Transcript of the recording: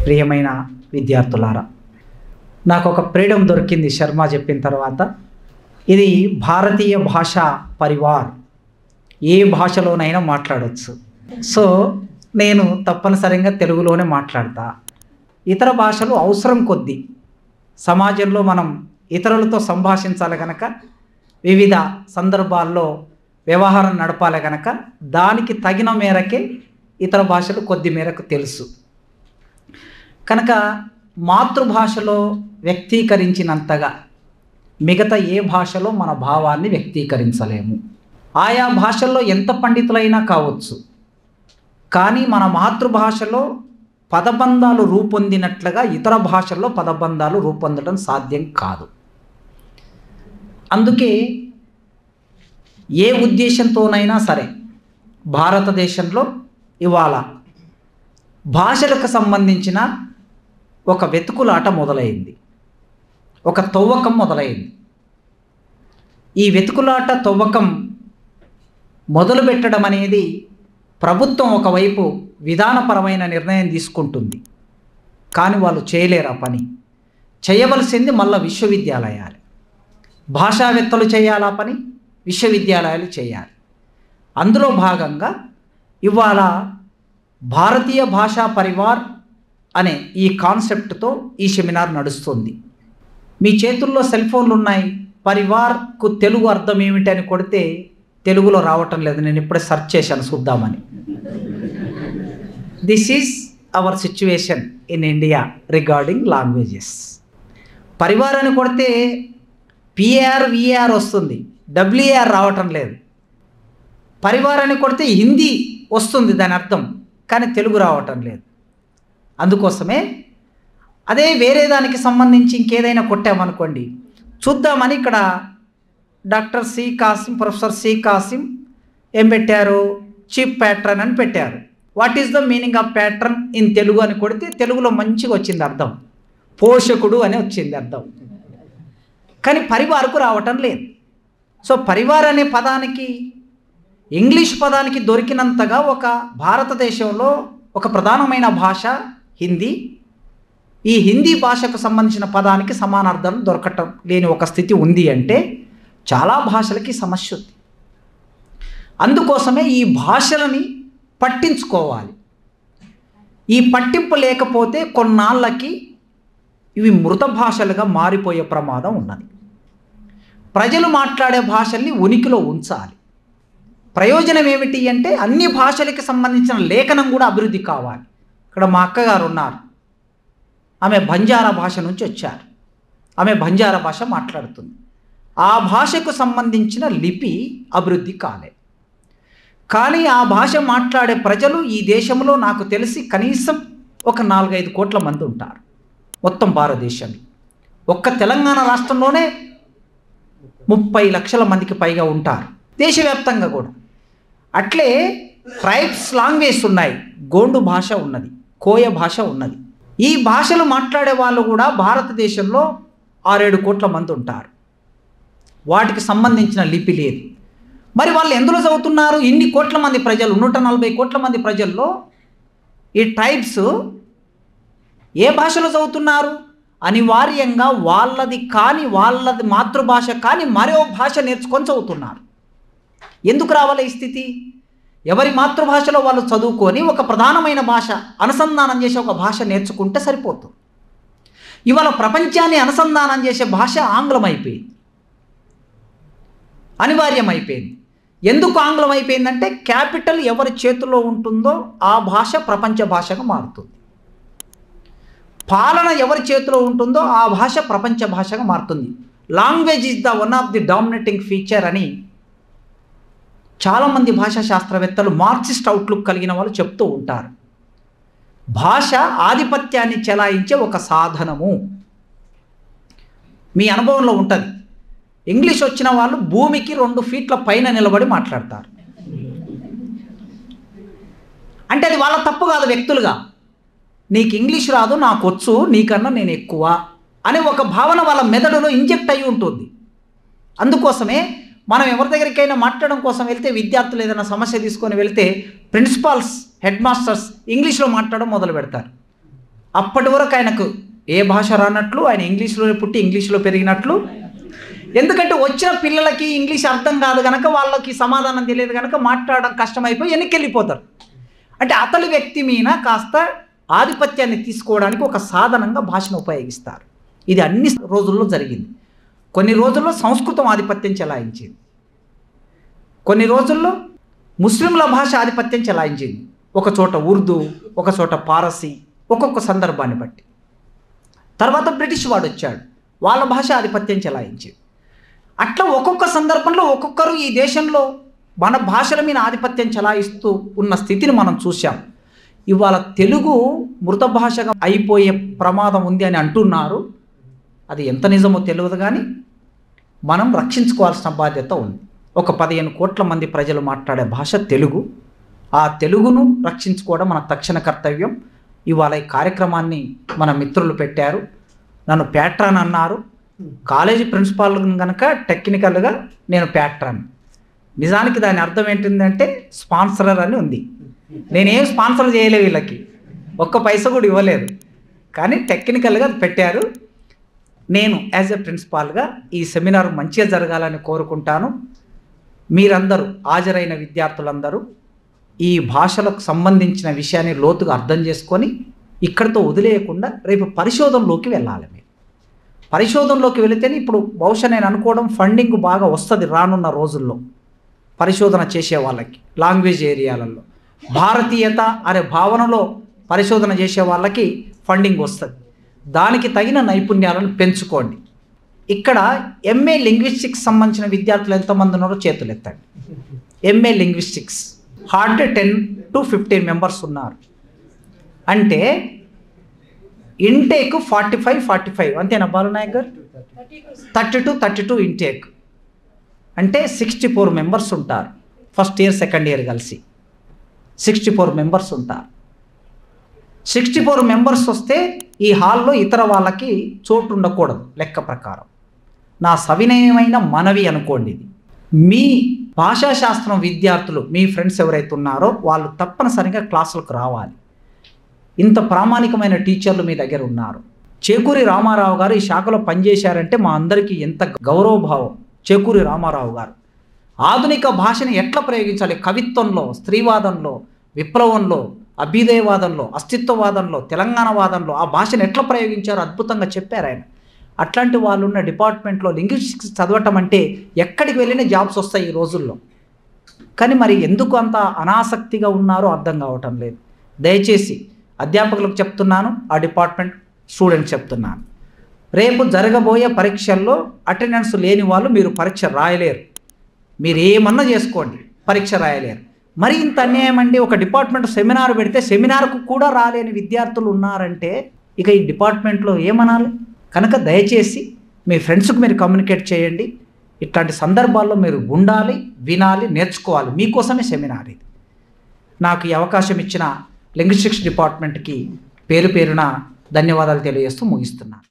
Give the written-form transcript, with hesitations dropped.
ప్రియమైన విద్యార్థులారా, నాకు ఒక ఫ్రీడమ్ దొరికింది శర్మ చెప్పిన తర్వాత. ఇది భారతీయ భాషా పరివార్, ఏ భాషలోనైనా మాట్లాడవచ్చు. సో నేను తప్పనిసరిగా తెలుగులోనే మాట్లాడతా. ఇతర భాషలు అవసరం కొద్దీ సమాజంలో మనం ఇతరులతో సంభాషించాలి కనుక, వివిధ సందర్భాల్లో వ్యవహారం నడపాలి కనుక దానికి తగిన మేరకే ఇతర భాషలు కొద్ది మేరకు తెలుసు. కనుక మాతృభాషలో వ్యక్తీకరించినంతగా మిగతా ఏ భాషలో మన భావాన్ని వ్యక్తీకరించలేము. ఆయా భాషల్లో ఎంత పండితులైనా కావచ్చు, కానీ మన మాతృభాషలో పదబంధాలు రూపొందినట్లుగా ఇతర భాషల్లో పదబంధాలు రూపొందడం సాధ్యం కాదు. అందుకే ఏ ఉద్దేశంతోనైనా సరే భారతదేశంలో ఇవాళ భాషలకు సంబంధించిన ఒక వెతుకులాట మొదలైంది, ఒక తవ్వకం మొదలైంది. ఈ వెతుకులాట తవ్వకం మొదలు పెట్టడం అనేది ప్రభుత్వం ఒకవైపు విధానపరమైన నిర్ణయం తీసుకుంటుంది, కానీ వాళ్ళు చేయలేరు. ఆ పని చేయవలసింది మళ్ళీ విశ్వవిద్యాలయాలు, భాషావేత్తలు చేయాలి. ఆ పని విశ్వవిద్యాలయాలు చేయాలి. అందులో భాగంగా ఇవాళ భారతీయ భాషా పరివార్ అనే ఈ కాన్సెప్ట్తో ఈ సెమినార్ నడుస్తుంది. మీ చేతుల్లో సెల్ ఫోన్లు ఉన్నాయి. పరివార్కు తెలుగు అర్థం ఏమిటి అని కొడితే తెలుగులో రావటం లేదు. నేను ఇప్పుడే సెర్చ్ చేశాను చూద్దామని. This is our situation in India regarding languages. Parivar అని కొడితే పిఆర్ విఆర్ వస్తుంది, డబ్ల్యూఆర్ రావటం లేదు. పరివార్ అని కొడితే హిందీ వస్తుంది దాని అర్థం, కానీ తెలుగు రావటం లేదు. అందుకోసమే అదే వేరే దానికి సంబంధించి ఇంకేదైనా కొట్టామనుకోండి, చూద్దామని ఇక్కడ doctor C Kasim, professor C Kasim ఏం పెట్టారు, చీఫ్ ప్యాట్రన్ అని పెట్టారు. What is the meaning of patron in Telugu అని కొడితే తెలుగులో మంచిగా వచ్చింది అర్థం, పోషకుడు అని వచ్చింది అర్థం, కానీ పరివార్కు రావటం లేదు. సో పరివార్ అనే పదానికి ఇంగ్లీష్ పదానికి దొరికినంతగా ఒక భారతదేశంలో ఒక ప్రధానమైన భాష హిందీ, ఈ హిందీ భాషకు సంబంధించిన పదానికి సమానార్థం దొరకటం లేని ఒక స్థితి ఉంది అంటే చాలా భాషలకి సమస్య ఉంది. అందుకోసమే ఈ భాషలని పట్టించుకోవాలి. ఈ పట్టింపు లేకపోతే కొన్నాళ్ళకి ఇవి మృత భాషలుగా మారిపోయే ప్రమాదం ఉన్నది. ప్రజలు మాట్లాడే భాషల్ని ఉనికిలో ఉంచాలి. ప్రయోజనం ఏమిటి అంటే అన్ని భాషలకి సంబంధించిన లేఖనం కూడా అభివృద్ధి కావాలి. ఇక్కడ మా అక్కగారు ఉన్నారు, ఆమె బంజారా భాష నుంచి వచ్చారు. ఆమె బంజారా భాష మాట్లాడుతుంది. ఆ భాషకు సంబంధించిన లిపి అభివృద్ధి కాలే. కానీ ఆ భాష మాట్లాడే ప్రజలు ఈ దేశంలో నాకు తెలిసి కనీసం ఒక 4-5 కోట్ల మంది ఉంటారు మొత్తం భారతదేశంలో. ఒక్క తెలంగాణ రాష్ట్రంలోనే 30 లక్షల మందికి పైగా ఉంటారు, దేశవ్యాప్తంగా కూడా. అట్లే ట్రైబ్స్ లాంగ్వేజ్ ఉన్నాయి, గోండు భాష ఉన్నది, కోయ భాష ఉన్నది. ఈ భాషలు మాట్లాడే వాళ్ళు కూడా భారతదేశంలో 6-7 కోట్ల మంది ఉంటారు. వాటికి సంబంధించిన లిపి లేదు. మరి వాళ్ళు ఎందులో చదువుతున్నారు? ఇన్ని కోట్ల మంది ప్రజలు, 140 కోట్ల మంది ప్రజల్లో ఈ ట్రైబ్స్ ఏ భాషలో చదువుతున్నారు? అనివార్యంగా వాళ్ళది కానీ, వాళ్ళది మాతృభాష కానీ మరో భాష నేర్చుకొని చదువుతున్నారు. ఎందుకు రావాలి ఈ స్థితి? ఎవరి మాతృభాషలో వాళ్ళు చదువుకొని ఒక ప్రధానమైన భాష అనుసంధానం చేసే ఒక భాష నేర్చుకుంటే సరిపోతుంది. ఇవాళ ప్రపంచాన్ని అనుసంధానం చేసే భాష ఆంగ్లం అయిపోయింది, అనివార్యం అయిపోయింది. ఎందుకు ఆంగ్లం అయిపోయిందంటే క్యాపిటల్ ఎవరి చేతిలో ఉంటుందో ఆ భాష ప్రపంచ భాషగా మారుతుంది. పాలన ఎవరి చేతిలో ఉంటుందో ఆ భాష ప్రపంచ భాషగా మారుతుంది. Language is the one of the dominating feature అని చాలామంది భాషా శాస్త్రవేత్తలు, మార్క్సిస్ట్ అవుట్లుక్ కలిగిన వాళ్ళు చెప్తూ ఉంటారు. భాష ఆధిపత్యాన్ని చెలాయించే ఒక సాధనము. మీ అనుభవంలో ఉంటుంది. ఇంగ్లీష్ వచ్చిన వాళ్ళు భూమికి 2 ఫీట్ల పైన నిలబడి మాట్లాడతారు. అంటే అది వాళ్ళ తప్పు కాదు, వ్యక్తులుగా. నీకు ఇంగ్లీష్ రాదు, నాకు వచ్చు, నీకన్నా నేను ఎక్కువ అనే ఒక భావన వాళ్ళ మెదడులో ఇంజెక్ట్ అయి ఉంటుంది. అందుకోసమే మనం ఎవరి దగ్గరికైనా మాట్లాడడం కోసం వెళ్తే, విద్యార్థులు ఏదైనా సమస్య తీసుకొని వెళ్తే ప్రిన్సిపాల్స్, హెడ్ మాస్టర్స్ ఇంగ్లీష్లో మాట్లాడడం మొదలు పెడతారు. అప్పటి వరకు ఆయనకు ఏ భాష రానట్లు, ఆయన ఇంగ్లీష్లోనే పుట్టి ఇంగ్లీష్లో పెరిగినట్లు. ఎందుకంటే వచ్చిన పిల్లలకి ఇంగ్లీష్ అర్థం కాదు కనుక, వాళ్ళకి సమాధానం తెలియదు కనుక మాట్లాడడం కష్టమైపోయి వెనక్కి వెళ్ళిపోతారు. అంటే అతని వ్యక్తి మీద కాస్త ఆధిపత్యాన్ని తీసుకోవడానికి ఒక సాధనంగా భాషను ఉపయోగిస్తారు. ఇది అన్ని రోజుల్లో జరిగింది. కొన్ని రోజుల్లో సంస్కృతం ఆధిపత్యం చెలాయించింది, కొన్ని రోజుల్లో ముస్లింల భాష ఆధిపత్యం చెలాయించింది. ఒక చోట ఉర్దూ, ఒక చోట పారసీ, ఒక్కొక్క సందర్భాన్ని బట్టి. తర్వాత బ్రిటిష్ వాడు వచ్చాడు, వాళ్ళ భాష ఆధిపత్యం చెలాయించింది. అట్లా ఒక్కొక్క సందర్భంలో ఒక్కొక్కరు ఈ దేశంలో మన భాషల మీద ఆధిపత్యం చెలాయిస్తూ ఉన్న స్థితిని మనం చూసాం. ఇవాళ తెలుగు మృత భాషగా అయిపోయే ప్రమాదం ఉంది అని అంటున్నారు. అది ఎంత నిజమో తెలియదు, కానీ మనం రక్షించుకోవాల్సిన బాధ్యత ఉంది. ఒక 15 కోట్ల మంది ప్రజలు మాట్లాడే భాష తెలుగు. ఆ తెలుగును రక్షించుకోవడం మన తక్షణ కర్తవ్యం. ఇవాళ ఈ కార్యక్రమాన్ని మన మిత్రులు పెట్టారు, నన్ను ప్యాట్రాన్ అన్నారు. కాలేజీ ప్రిన్సిపాల్ కనుక టెక్నికల్గా నేను ప్యాట్రాన్. నిజానికి దాని అర్థం ఏంటిందంటే స్పాన్సరర్ అని ఉంది. నేనేం స్పాన్సర్ చేయలేదు, వీళ్ళకి ఒక్క పైసా కూడా ఇవ్వలేదు, కానీ టెక్నికల్గా పెట్టారు. నేను యాజ్ ఎ ప్రిన్సిపాల్గా ఈ సెమినార్ మంచిగా జరగాలని కోరుకుంటాను. మీరందరూ హాజరైన విద్యార్థులందరూ ఈ భాషలకు సంబంధించిన విషయాన్ని లోతుగా అర్థం చేసుకొని ఇక్కడితో వదిలేయకుండా రేపు పరిశోధనలోకి వెళ్ళాలి. మీరు పరిశోధనలోకి వెళితేనే ఇప్పుడు బహుశా నేను అనుకోవడం ఫండింగ్ బాగా వస్తుంది రానున్న రోజుల్లో. పరిశోధన చేసే వాళ్ళకి లాంగ్వేజ్ ఏరియాలలో భారతీయత అనే భావనలో పరిశోధన చేసే వాళ్ళకి ఫండింగ్ వస్తుంది. దానికి తగిన నైపుణ్యాలను పెంచుకోండి. ఇక్కడ ఎంఏ లింగ్విస్టిక్స్ సంబంధించిన విద్యార్థులు ఎంతమంది ఉన్నారో చేతులు ఎత్తండి. MA linguistics hard 10 to 15 members ఉన్నారు. అంటే ఇంటేక్ 45 అంతేనా బాలనాయక్ గారు? 32 ఇంటేక్ అంటే 64 మెంబర్స్ ఉంటారు. ఫస్ట్ ఇయర్ సెకండ్ ఇయర్ కలిసి 64 మెంబర్స్ ఉంటారు. 64 మెంబర్స్ వస్తే ఈ హాల్లో ఇతర వాళ్ళకి చోటు ఉండకూడదు లెక్క ప్రకారం. నా సవినయమైన మనవి అనుకోండి. ఇది మీ భాషాశాస్త్రం విద్యార్థులు, మీ ఫ్రెండ్స్ ఎవరైతే ఉన్నారో వాళ్ళు తప్పనిసరిగా క్లాసులకు రావాలి. ఇంత ప్రామాణికమైన టీచర్లు మీ దగ్గర ఉన్నారు. చేకూరి రామారావు గారు ఈ శాఖలో పనిచేశారంటే మా అందరికీ ఎంత గౌరవభావం. చేకూరి రామారావు గారు ఆధునిక భాషని ఎట్లా ప్రయోగించాలి, కవిత్వంలో, స్త్రీవాదంలో, విప్లవంలో, అభ్యుదయవాదంలో, అస్తిత్వవాదంలో, తెలంగాణ వాదంలో ఆ భాషను ఎట్లా ప్రయోగించారో అద్భుతంగా చెప్పారు ఆయన. అట్లాంటి వాళ్ళు ఉన్న డిపార్ట్మెంట్లో లింగ్విస్టిక్స్ చదవటం అంటే ఎక్కడికి వెళ్ళినా జాబ్స్ వస్తాయి ఈ రోజుల్లో. కానీ మరి ఎందుకు అంత అనాసక్తిగా ఉన్నారో అర్థం కావటం లేదు. దయచేసి అధ్యాపకులకు చెప్తున్నాను, ఆ డిపార్ట్మెంట్ స్టూడెంట్స్ చెప్తున్నాను, రేపు జరగబోయే పరీక్షల్లో అటెండెన్స్ లేని వాళ్ళు మీరు పరీక్ష రాయలేరు. మీరు ఏమన్నా చేసుకోండి, పరీక్ష రాయలేరు. మరి ఇంత అన్యాయం అండి. ఒక డిపార్ట్మెంట్ సెమినార్ పెడితే సెమినార్కు కూడా రాలేని విద్యార్థులు ఉన్నారంటే ఇక ఈ డిపార్ట్మెంట్లో ఏమనాలి? కనుక దయచేసి మీ ఫ్రెండ్స్కి మీరు కమ్యూనికేట్ చేయండి. ఇట్లాంటి సందర్భాల్లో మీరు ఉండాలి, వినాలి, నేర్చుకోవాలి. మీకోసమే సెమినార్ ఇది. నాకు ఈ అవకాశం ఇచ్చిన లింగ్విస్టిక్స్ డిపార్ట్మెంట్కి పేరు పేరున ధన్యవాదాలు తెలియజేస్తూ ముగిస్తున్నాను.